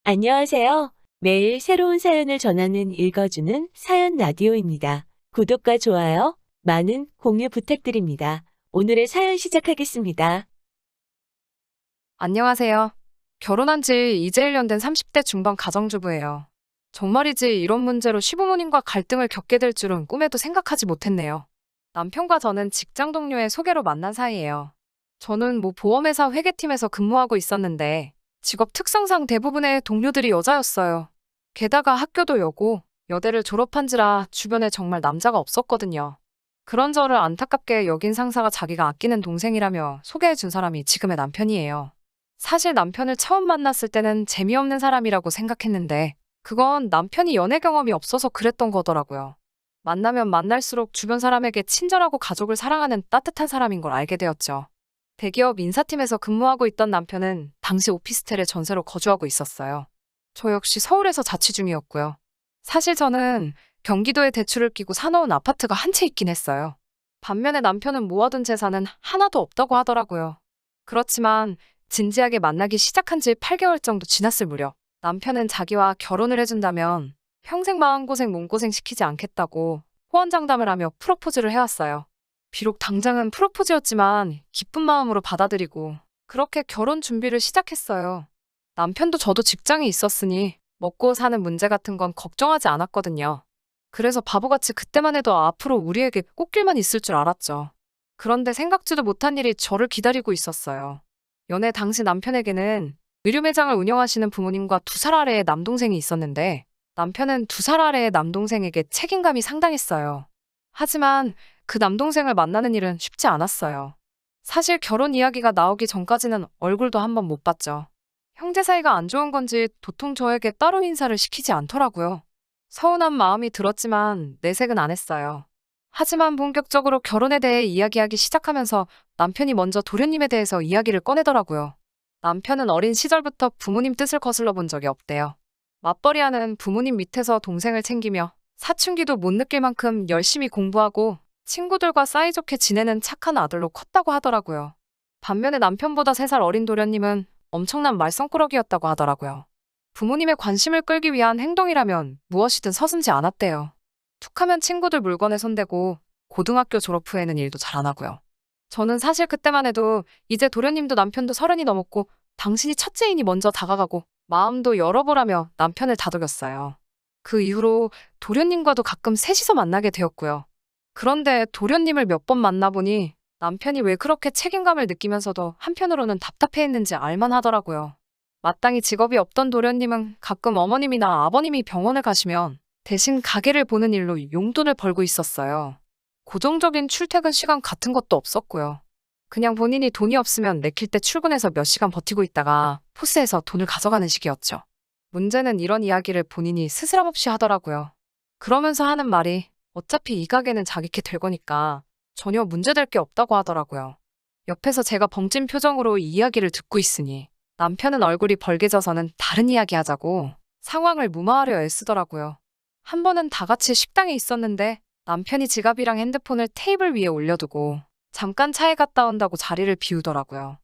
안녕하세요. 매일 새로운 사연을 전하는 읽어주는 사연 라디오입니다. 구독과 좋아요, 많은 공유 부탁드립니다. 오늘의 사연 시작하겠습니다. 안녕하세요. 결혼한 지 이제 1년 된 30대 중반 가정주부예요. 정말이지 이런 문제로 시부모님과 갈등을 겪게 될 줄은 꿈에도 생각하지 못했네요. 남편과 저는 직장 동료의 소개로 만난 사이예요. 저는 보험회사 회계팀에서 근무하고 있었는데 직업 특성상 대부분의 동료들이 여자였어요. 게다가 학교도 여고, 여대를 졸업한지라 주변에 정말 남자가 없었거든요. 그런 저를 안타깝게 여긴 상사가 자기가 아끼는 동생이라며 소개해준 사람이 지금의 남편이에요. 사실 남편을 처음 만났을 때는 재미없는 사람이라고 생각했는데 그건 남편이 연애 경험이 없어서 그랬던 거더라고요. 만나면 만날수록 주변 사람에게 친절하고 가족을 사랑하는 따뜻한 사람인 걸 알게 되었죠. 대기업 인사팀에서 근무하고 있던 남편은 당시 오피스텔에 전세로 거주하고 있었어요. 저 역시 서울에서 자취 중이었고요. 사실 저는 경기도에 대출을 끼고 사놓은 아파트가 한 채 있긴 했어요. 반면에 남편은 모아둔 재산은 하나도 없다고 하더라고요. 그렇지만 진지하게 만나기 시작한 지 8개월 정도 지났을 무렵 남편은 자기와 결혼을 해준다면 평생 마음고생 몸고생 시키지 않겠다고 호언장담을 하며 프로포즈를 해왔어요. 비록 당장은 프로포즈였지만 기쁜 마음으로 받아들이고 그렇게 결혼 준비를 시작했어요. 남편도 저도 직장이 있었으니 먹고 사는 문제 같은 건 걱정하지 않았거든요. 그래서 바보같이 그때만 해도 앞으로 우리에게 꽃길만 있을 줄 알았죠. 그런데 생각지도 못한 일이 저를 기다리고 있었어요. 연애 당시 남편에게는 의류 매장을 운영하시는 부모님과 2살 아래의 남동생이 있었는데 남편은 2살 아래의 남동생에게 책임감이 상당했어요. 하지만 그 남동생을 만나는 일은 쉽지 않았어요. 사실 결혼 이야기가 나오기 전까지는 얼굴도 한번 못 봤죠. 형제 사이가 안 좋은 건지 도통 저에게 따로 인사를 시키지 않더라고요. 서운한 마음이 들었지만 내색은 안 했어요. 하지만 본격적으로 결혼에 대해 이야기하기 시작하면서 남편이 먼저 도련님에 대해서 이야기를 꺼내더라고요. 남편은 어린 시절부터 부모님 뜻을 거슬러 본 적이 없대요. 맞벌이하는 부모님 밑에서 동생을 챙기며 사춘기도 못 느낄 만큼 열심히 공부하고 친구들과 사이좋게 지내는 착한 아들로 컸다고 하더라고요. 반면에 남편보다 3살 어린 도련님은 엄청난 말썽꾸러기였다고 하더라고요. 부모님의 관심을 끌기 위한 행동이라면 무엇이든 서슴지 않았대요. 툭하면 친구들 물건에 손대고 고등학교 졸업 후에는 일도 잘 안 하고요. 저는 사실 그때만 해도 이제 도련님도 남편도 30이 넘었고 당신이 첫째이니 먼저 다가가고 마음도 열어보라며 남편을 다독였어요. 그 이후로 도련님과도 가끔 셋이서 만나게 되었고요. 그런데 도련님을 몇 번 만나보니 남편이 왜 그렇게 책임감을 느끼면서도 한편으로는 답답해했는지 알만하더라고요. 마땅히 직업이 없던 도련님은 가끔 어머님이나 아버님이 병원을 가시면 대신 가게를 보는 일로 용돈을 벌고 있었어요. 고정적인 출퇴근 시간 같은 것도 없었고요. 그냥 본인이 돈이 없으면 내킬 때 출근해서 몇 시간 버티고 있다가 포스에서 돈을 가져가는 식이었죠. 문제는 이런 이야기를 본인이 스스럼 없이 하더라고요. 그러면서 하는 말이 어차피 이 가게는 자기 게 될 거니까 전혀 문제될 게 없다고 하더라고요. 옆에서 제가 벙찐 표정으로 이 이야기를 듣고 있으니 남편은 얼굴이 벌개져서는 다른 이야기 하자고 상황을 무마하려 애쓰더라고요. 한 번은 다 같이 식당에 있었는데 남편이 지갑이랑 핸드폰을 테이블 위에 올려두고 잠깐 차에 갔다 온다고 자리를 비우더라고요.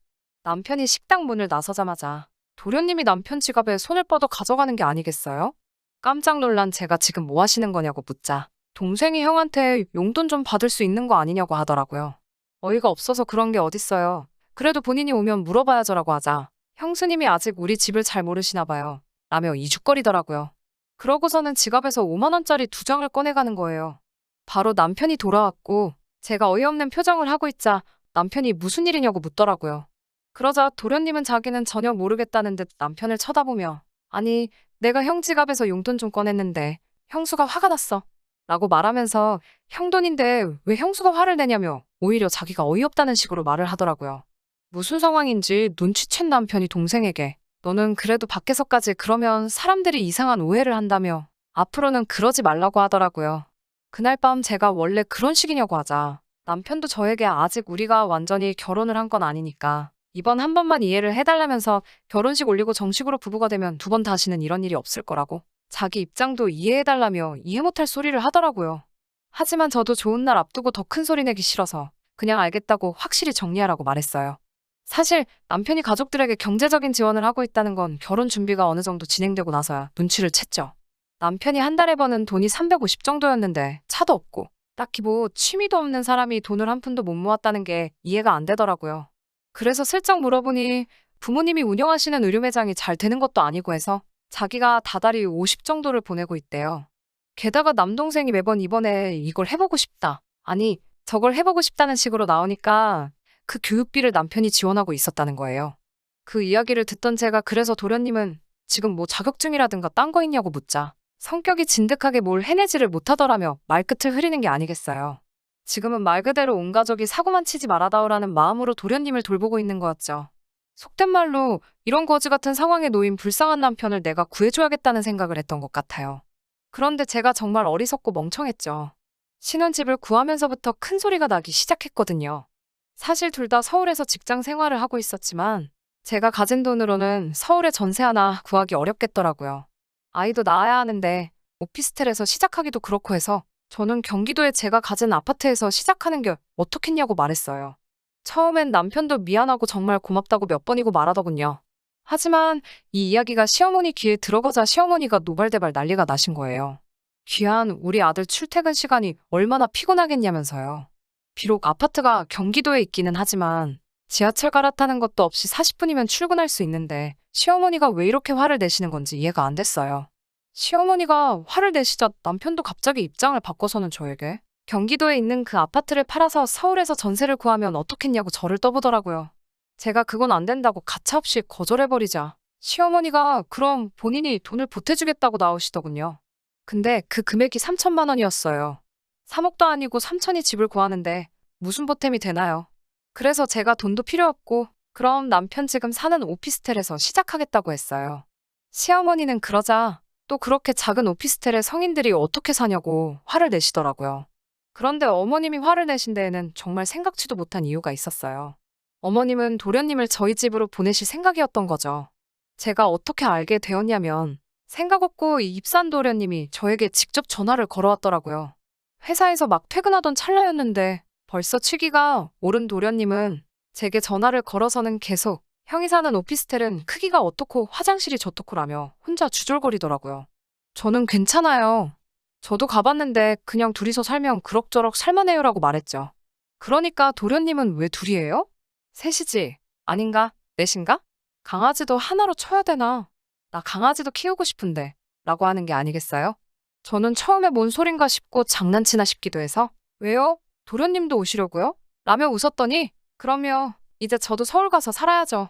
남편이 식당 문을 나서자마자 도련님이 남편 지갑에 손을 뻗어 가져가는 게 아니겠어요? 깜짝 놀란 제가 지금 뭐 하시는 거냐고 묻자 동생이 형한테 용돈 좀 받을 수 있는 거 아니냐고 하더라고요. 어이가 없어서 그런 게 어딨어요. 그래도 본인이 오면 물어봐야죠라고 하자 형수님이 아직 우리 집을 잘 모르시나 봐요. 라며 이죽거리더라고요. 그러고서는 지갑에서 5만 원짜리 2장을 꺼내가는 거예요. 바로 남편이 돌아왔고 제가 어이없는 표정을 하고 있자 남편이 무슨 일이냐고 묻더라고요. 그러자 도련님은 자기는 전혀 모르겠다는 듯 남편을 쳐다보며 아니 내가 형 지갑에서 용돈 좀 꺼냈는데 형수가 화가 났어. 라고 말하면서 형 돈인데 왜 형수가 화를 내냐며 오히려 자기가 어이없다는 식으로 말을 하더라고요. 무슨 상황인지 눈치챈 남편이 동생에게 너는 그래도 밖에서까지 그러면 사람들이 이상한 오해를 한다며 앞으로는 그러지 말라고 하더라고요. 그날 밤 제가 원래 그런 식이냐고 하자 남편도 저에게 아직 우리가 완전히 결혼을 한 건 아니니까 이번 한 번만 이해를 해달라면서 결혼식 올리고 정식으로 부부가 되면 2번 다시는 이런 일이 없을 거라고 자기 입장도 이해해달라며 이해 못할 소리를 하더라고요. 하지만 저도 좋은 날 앞두고 더 큰 소리 내기 싫어서 그냥 알겠다고 확실히 정리하라고 말했어요. 사실 남편이 가족들에게 경제적인 지원을 하고 있다는 건 결혼 준비가 어느 정도 진행되고 나서야 눈치를 챘죠. 남편이 한 달에 버는 돈이 350 정도였는데 차도 없고 딱히 뭐 취미도 없는 사람이 돈을 한 푼도 못 모았다는 게 이해가 안 되더라고요. 그래서 슬쩍 물어보니 부모님이 운영하시는 의류 매장이 잘 되는 것도 아니고 해서 자기가 다달이 50 정도를 보내고 있대요. 게다가 남동생이 매번 이번에 이걸 해보고 싶다. 아니, 저걸 해보고 싶다는 식으로 나오니까 그 교육비를 남편이 지원하고 있었다는 거예요. 그 이야기를 듣던 제가 그래서 도련님은 지금 뭐 자격증이라든가 딴 거 있냐고 묻자 성격이 진득하게 뭘 해내지를 못하더라며 말끝을 흐리는 게 아니겠어요. 지금은 말 그대로 온 가족이 사고만 치지 말아다오라는 마음으로 도련님을 돌보고 있는 거였죠. 속된 말로 이런 거지 같은 상황에 놓인 불쌍한 남편을 내가 구해줘야겠다는 생각을 했던 것 같아요. 그런데 제가 정말 어리석고 멍청했죠. 신혼집을 구하면서부터 큰 소리가 나기 시작했거든요. 사실 둘 다 서울에서 직장 생활을 하고 있었지만 제가 가진 돈으로는 서울에 전세 하나 구하기 어렵겠더라고요. 아이도 낳아야 하는데 오피스텔에서 시작하기도 그렇고 해서 저는 경기도에 제가 가진 아파트에서 시작하는 게 어떻겠냐고 말했어요. 처음엔 남편도 미안하고 정말 고맙다고 몇 번이고 말하더군요. 하지만 이 이야기가 시어머니 귀에 들어가자 시어머니가 노발대발 난리가 나신 거예요. 귀한 우리 아들 출퇴근 시간이 얼마나 피곤하겠냐면서요. 비록 아파트가 경기도에 있기는 하지만 지하철 갈아타는 것도 없이 40분이면 출근할 수 있는데 시어머니가 왜 이렇게 화를 내시는 건지 이해가 안 됐어요. 시어머니가 화를 내시자 남편도 갑자기 입장을 바꿔서는 저에게 경기도에 있는 그 아파트를 팔아서 서울에서 전세를 구하면 어떻겠냐고 저를 떠보더라고요. 제가 그건 안 된다고 가차없이 거절해버리자 시어머니가 그럼 본인이 돈을 보태주겠다고 나오시더군요. 근데 그 금액이 3천만 원이었어요. 3억도 아니고 3천이 집을 구하는데 무슨 보탬이 되나요? 그래서 제가 돈도 필요 없고 그럼 남편 지금 사는 오피스텔에서 시작하겠다고 했어요. 시어머니는 그러자 또 그렇게 작은 오피스텔에 성인들이 어떻게 사냐고 화를 내시더라고요. 그런데 어머님이 화를 내신 데에는 정말 생각지도 못한 이유가 있었어요. 어머님은 도련님을 저희 집으로 보내실 생각이었던 거죠. 제가 어떻게 알게 되었냐면 생각 없고 이 입산 도련님이 저에게 직접 전화를 걸어왔더라고요. 회사에서 막 퇴근하던 찰나였는데 벌써 취기가 오른 도련님은 제게 전화를 걸어서는 계속 형이 사는 오피스텔은 크기가 어떻고 화장실이 저떻고라며 혼자 주절거리더라고요. 저는 괜찮아요. 저도 가봤는데 그냥 둘이서 살면 그럭저럭 살만해요라고 말했죠. 그러니까 도련님은 왜 둘이에요? 셋이지. 아닌가? 넷인가? 강아지도 하나로 쳐야 되나? 나 강아지도 키우고 싶은데 라고 하는 게 아니겠어요? 저는 처음에 뭔 소린가 싶고 장난치나 싶기도 해서 왜요? 도련님도 오시려고요? 라며 웃었더니 그럼요. 이제 저도 서울 가서 살아야죠.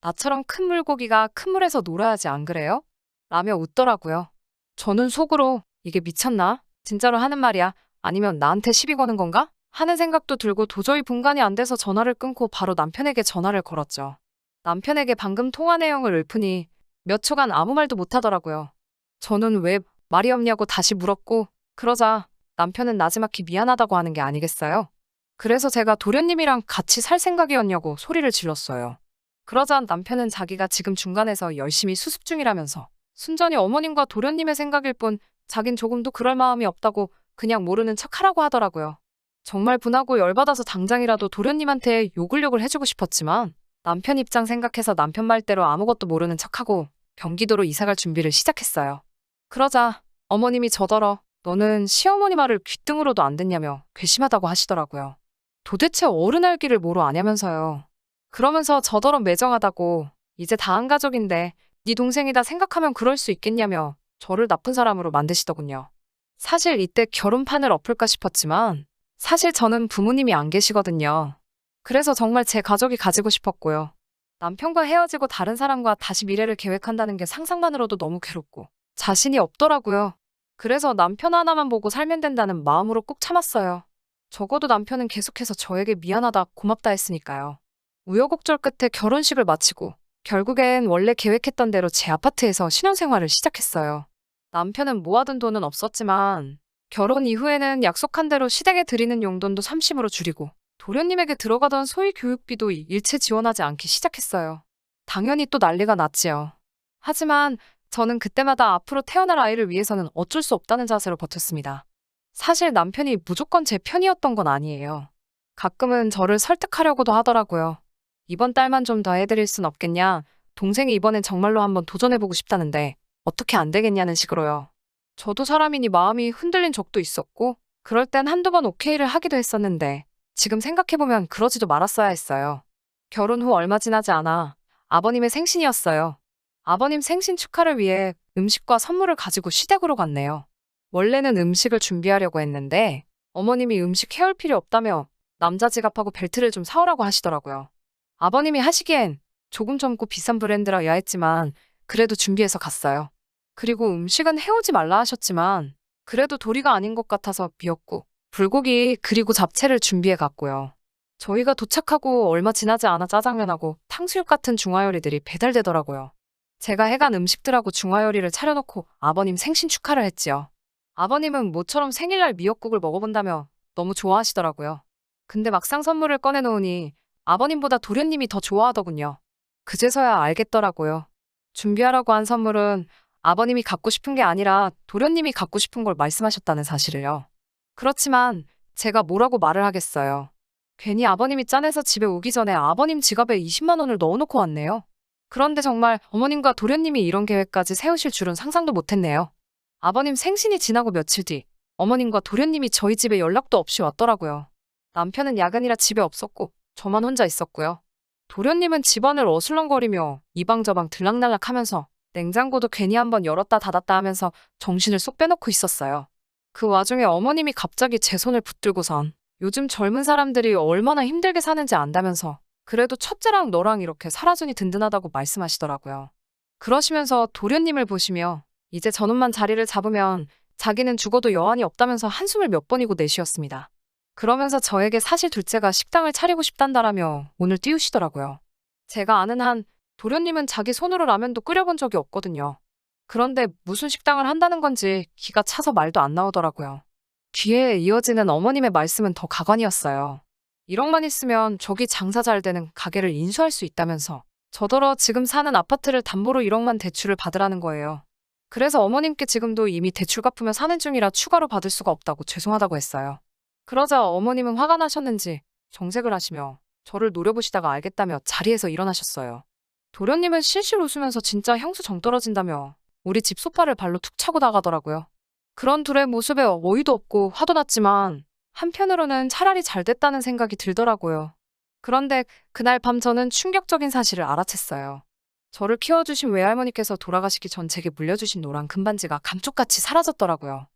나처럼 큰 물고기가 큰 물에서 놀아야지 안 그래요? 라며 웃더라고요. 저는 속으로 이게 미쳤나? 진짜로 하는 말이야? 아니면 나한테 시비 거는 건가? 하는 생각도 들고 도저히 분간이 안 돼서 전화를 끊고 바로 남편에게 전화를 걸었죠. 남편에게 방금 통화 내용을 읊으니 몇 초간 아무 말도 못하더라고요. 저는 왜 말이 없냐고 다시 물었고 그러자 남편은 나지막히 미안하다고 하는 게 아니겠어요? 그래서 제가 도련님이랑 같이 살 생각이었냐고 소리를 질렀어요. 그러자 남편은 자기가 지금 중간에서 열심히 수습 중이라면서 순전히 어머님과 도련님의 생각일 뿐 자긴 조금도 그럴 마음이 없다고 그냥 모르는 척하라고 하더라고요. 정말 분하고 열받아서 당장이라도 도련님한테 욕을 해주고 싶었지만 남편 입장 생각해서 남편 말대로 아무것도 모르는 척하고 경기도로 이사갈 준비를 시작했어요. 그러자 어머님이 저더러 너는 시어머니 말을 귓등으로도 안 듣냐며 괘씸하다고 하시더라고요. 도대체 어른 알기를 뭐로 아냐면서요. 그러면서 저더러 매정하다고 이제 다 한 가족인데 네 동생이다 생각하면 그럴 수 있겠냐며 저를 나쁜 사람으로 만드시더군요. 사실 이때 결혼판을 엎을까 싶었지만 사실 저는 부모님이 안 계시거든요. 그래서 정말 제 가족이 가지고 싶었고요. 남편과 헤어지고 다른 사람과 다시 미래를 계획한다는 게 상상만으로도 너무 괴롭고 자신이 없더라고요. 그래서 남편 하나만 보고 살면 된다는 마음으로 꾹 참았어요. 적어도 남편은 계속해서 저에게 미안하다, 고맙다 했으니까요. 우여곡절 끝에 결혼식을 마치고 결국엔 원래 계획했던 대로 제 아파트에서 신혼생활을 시작했어요. 남편은 모아둔 돈은 없었지만 결혼 이후에는 약속한 대로 시댁에 드리는 용돈도 30으로 줄이고 도련님에게 들어가던 소위 교육비도 일체 지원하지 않기 시작했어요. 당연히 또 난리가 났지요. 하지만 저는 그때마다 앞으로 태어날 아이를 위해서는 어쩔 수 없다는 자세로 버텼습니다. 사실 남편이 무조건 제 편이었던 건 아니에요. 가끔은 저를 설득하려고도 하더라고요. 이번 달만 좀 더 해드릴 순 없겠냐? 동생이 이번엔 정말로 한번 도전해보고 싶다는데 어떻게 안 되겠냐는 식으로요. 저도 사람이니 마음이 흔들린 적도 있었고 그럴 땐 한두 번 오케이를 하기도 했었는데 지금 생각해보면 그러지도 말았어야 했어요. 결혼 후 얼마 지나지 않아 아버님의 생신이었어요. 아버님 생신 축하를 위해 음식과 선물을 가지고 시댁으로 갔네요. 원래는 음식을 준비하려고 했는데 어머님이 음식 해올 필요 없다며 남자 지갑하고 벨트를 좀 사오라고 하시더라고요. 아버님이 하시기엔 조금 젊고 비싼 브랜드라 야했지만 그래도 준비해서 갔어요. 그리고 음식은 해오지 말라 하셨지만 그래도 도리가 아닌 것 같아서 미역국, 불고기 그리고 잡채를 준비해 갔고요. 저희가 도착하고 얼마 지나지 않아 짜장면하고 탕수육 같은 중화요리들이 배달되더라고요. 제가 해간 음식들하고 중화요리를 차려놓고 아버님 생신 축하를 했지요. 아버님은 모처럼 생일날 미역국을 먹어본다며 너무 좋아하시더라고요. 근데 막상 선물을 꺼내놓으니 아버님보다 도련님이 더 좋아하더군요. 그제서야 알겠더라고요. 준비하라고 한 선물은 아버님이 갖고 싶은 게 아니라 도련님이 갖고 싶은 걸 말씀하셨다는 사실을요. 그렇지만 제가 뭐라고 말을 하겠어요. 괜히 아버님이 짠해서 집에 오기 전에 아버님 지갑에 20만 원을 넣어놓고 왔네요. 그런데 정말 어머님과 도련님이 이런 계획까지 세우실 줄은 상상도 못했네요. 아버님 생신이 지나고 며칠 뒤 어머님과 도련님이 저희 집에 연락도 없이 왔더라고요. 남편은 야근이라 집에 없었고 저만 혼자 있었고요. 도련님은 집안을 어슬렁거리며 이방저방 들락날락하면서 냉장고도 괜히 한번 열었다 닫았다 하면서 정신을 쏙 빼놓고 있었어요. 그 와중에 어머님이 갑자기 제 손을 붙들고선 요즘 젊은 사람들이 얼마나 힘들게 사는지 안다면서 그래도 첫째랑 너랑 이렇게 살아주니 든든하다고 말씀하시더라고요. 그러시면서 도련님을 보시며 이제 저놈만 자리를 잡으면 자기는 죽어도 여한이 없다면서 한숨을 몇 번이고 내쉬었습니다. 그러면서 저에게 사실 둘째가 식당을 차리고 싶단다라며 오늘 띄우시더라고요. 제가 아는 한 도련님은 자기 손으로 라면도 끓여본 적이 없거든요. 그런데 무슨 식당을 한다는 건지 기가 차서 말도 안 나오더라고요. 귀에 이어지는 어머님의 말씀은 더 가관이었어요. 1억만 있으면 저기 장사 잘 되는 가게를 인수할 수 있다면서 저더러 지금 사는 아파트를 담보로 1억만 대출을 받으라는 거예요. 그래서 어머님께 지금도 이미 대출 갚으며 사는 중이라 추가로 받을 수가 없다고 죄송하다고 했어요. 그러자 어머님은 화가 나셨는지 정색을 하시며 저를 노려보시다가 알겠다며 자리에서 일어나셨어요. 도련님은 실실 웃으면서 진짜 형수 정 떨어진다며 우리 집 소파를 발로 툭 차고 나가더라고요. 그런 둘의 모습에 어이도 없고 화도 났지만 한편으로는 차라리 잘 됐다는 생각이 들더라고요. 그런데 그날 밤 저는 충격적인 사실을 알아챘어요. 저를 키워주신 외할머니께서 돌아가시기 전 제게 물려주신 노란 금반지가 감쪽같이 사라졌더라고요.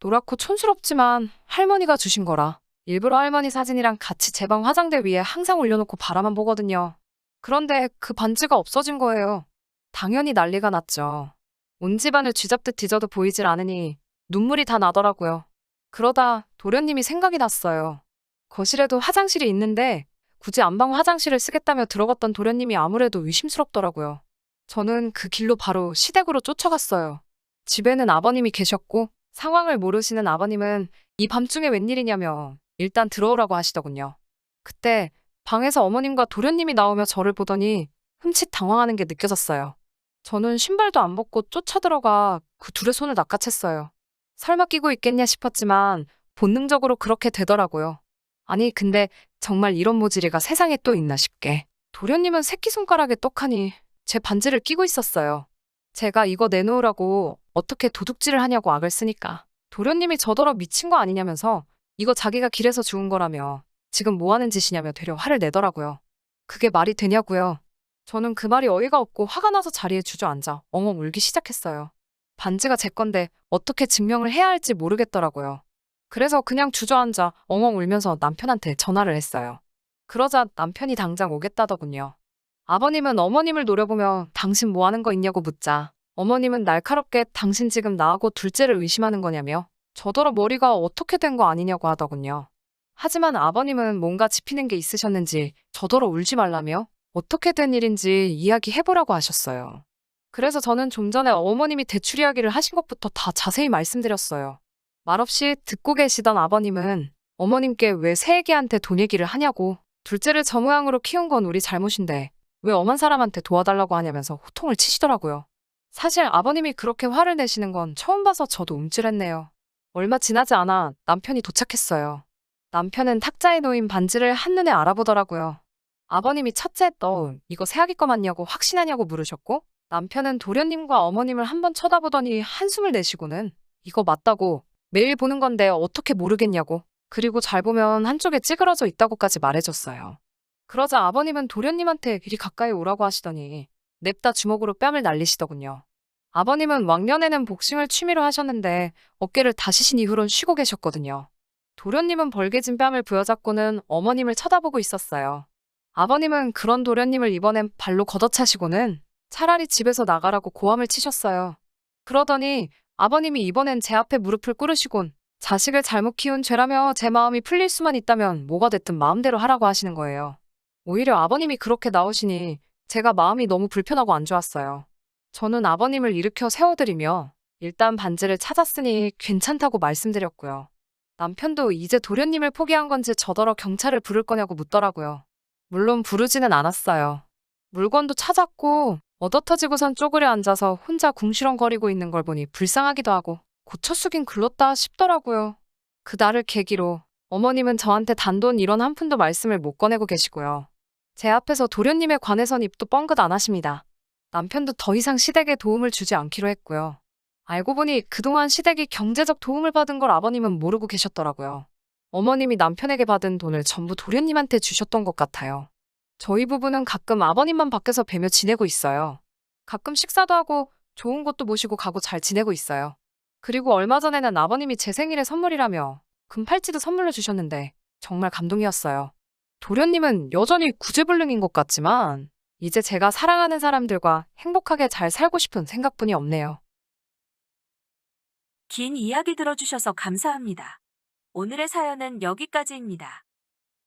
노랗고 촌스럽지만 할머니가 주신 거라 일부러 할머니 사진이랑 같이 제 방 화장대 위에 항상 올려놓고 바라만 보거든요. 그런데 그 반지가 없어진 거예요. 당연히 난리가 났죠. 온 집안을 쥐잡듯 뒤져도 보이질 않으니 눈물이 다 나더라고요. 그러다 도련님이 생각이 났어요. 거실에도 화장실이 있는데 굳이 안방 화장실을 쓰겠다며 들어갔던 도련님이 아무래도 의심스럽더라고요. 저는 그 길로 바로 시댁으로 쫓아갔어요. 집에는 아버님이 계셨고 상황을 모르시는 아버님은 이 밤중에 웬일이냐며 일단 들어오라고 하시더군요. 그때 방에서 어머님과 도련님이 나오며 저를 보더니 흠칫 당황하는 게 느껴졌어요. 저는 신발도 안 벗고 쫓아들어가 그 둘의 손을 낚아챘어요. 설마 끼고 있겠냐 싶었지만 본능적으로 그렇게 되더라고요. 아니 근데 정말 이런 모질이가 세상에 또 있나 싶게 도련님은 새끼손가락에 떡하니 제 반지를 끼고 있었어요. 제가 이거 내놓으라고 어떻게 도둑질을 하냐고 악을 쓰니까 도련님이 저더러 미친 거 아니냐면서 이거 자기가 길에서 주운 거라며 지금 뭐 하는 짓이냐며 되려 화를 내더라고요. 그게 말이 되냐고요. 저는 그 말이 어이가 없고 화가 나서 자리에 주저앉아 엉엉 울기 시작했어요. 반지가 제 건데 어떻게 증명을 해야 할지 모르겠더라고요. 그래서 그냥 주저앉아 엉엉 울면서 남편한테 전화를 했어요. 그러자 남편이 당장 오겠다더군요. 아버님은 어머님을 노려보며 당신 뭐 하는 거 있냐고 묻자 어머님은 날카롭게 당신 지금 나하고 둘째를 의심하는 거냐며 저더러 머리가 어떻게 된 거 아니냐고 하더군요. 하지만 아버님은 뭔가 짚이는 게 있으셨는지 저더러 울지 말라며 어떻게 된 일인지 이야기해보라고 하셨어요. 그래서 저는 좀 전에 어머님이 대출 이야기를 하신 것부터 다 자세히 말씀드렸어요. 말없이 듣고 계시던 아버님은 어머님께 왜 새애기한테 돈 얘기를 하냐고 둘째를 저 모양으로 키운 건 우리 잘못인데 왜 엄한 사람한테 도와달라고 하냐면서 호통을 치시더라고요. 사실 아버님이 그렇게 화를 내시는 건 처음 봐서 저도 움찔했네요. 얼마 지나지 않아 남편이 도착했어요. 남편은 탁자에 놓인 반지를 한눈에 알아보더라고요. 아버님이 첫째 너 이거 새아기 거 맞냐고 확신하냐고 물으셨고 남편은 도련님과 어머님을 한번 쳐다보더니 한숨을 내쉬고는 이거 맞다고 매일 보는 건데 어떻게 모르겠냐고 그리고 잘 보면 한쪽에 찌그러져 있다고까지 말해줬어요. 그러자 아버님은 도련님한테 이리 가까이 오라고 하시더니 냅다 주먹으로 뺨을 날리시더군요. 아버님은 왕년에는 복싱을 취미로 하셨는데 어깨를 다치신 이후론 쉬고 계셨거든요. 도련님은 벌개진 뺨을 부여잡고는 어머님을 쳐다보고 있었어요. 아버님은 그런 도련님을 이번엔 발로 걷어차시고는 차라리 집에서 나가라고 고함을 치셨어요. 그러더니 아버님이 이번엔 제 앞에 무릎을 꿇으시곤 자식을 잘못 키운 죄라며 제 마음이 풀릴 수만 있다면 뭐가 됐든 마음대로 하라고 하시는 거예요. 오히려 아버님이 그렇게 나오시니 제가 마음이 너무 불편하고 안 좋았어요. 저는 아버님을 일으켜 세워드리며 일단 반지를 찾았으니 괜찮다고 말씀드렸고요. 남편도 이제 도련님을 포기한 건지 저더러 경찰을 부를 거냐고 묻더라고요. 물론 부르지는 않았어요. 물건도 찾았고 얻어터지고선 쪼그려 앉아서 혼자 궁시렁거리고 있는 걸 보니 불쌍하기도 하고 고쳐 쓰긴 글렀다 싶더라고요. 그날을 계기로 어머님은 저한테 단돈 1원 한 푼도 말씀을 못 꺼내고 계시고요. 제 앞에서 도련님에 관해선 입도 뻥긋 안 하십니다. 남편도 더 이상 시댁에 도움을 주지 않기로 했고요. 알고 보니 그동안 시댁이 경제적 도움을 받은 걸 아버님은 모르고 계셨더라고요. 어머님이 남편에게 받은 돈을 전부 도련님한테 주셨던 것 같아요. 저희 부부는 가끔 아버님만 밖에서 뵈며 지내고 있어요. 가끔 식사도 하고 좋은 곳도 모시고 가고 잘 지내고 있어요. 그리고 얼마 전에는 아버님이 제 생일에 선물이라며 금팔찌도 선물로 주셨는데 정말 감동이었어요. 도련님은 여전히 구제불능인 것 같지만 이제 제가 사랑하는 사람들과 행복하게 잘 살고 싶은 생각뿐이 없네요. 긴 이야기 들어주셔서 감사합니다. 오늘의 사연은 여기까지입니다.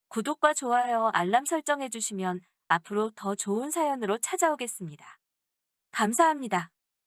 구독과 좋아요, 알람 설정해주시면 앞으로 더 좋은 사연으로 찾아오겠습니다. 감사합니다.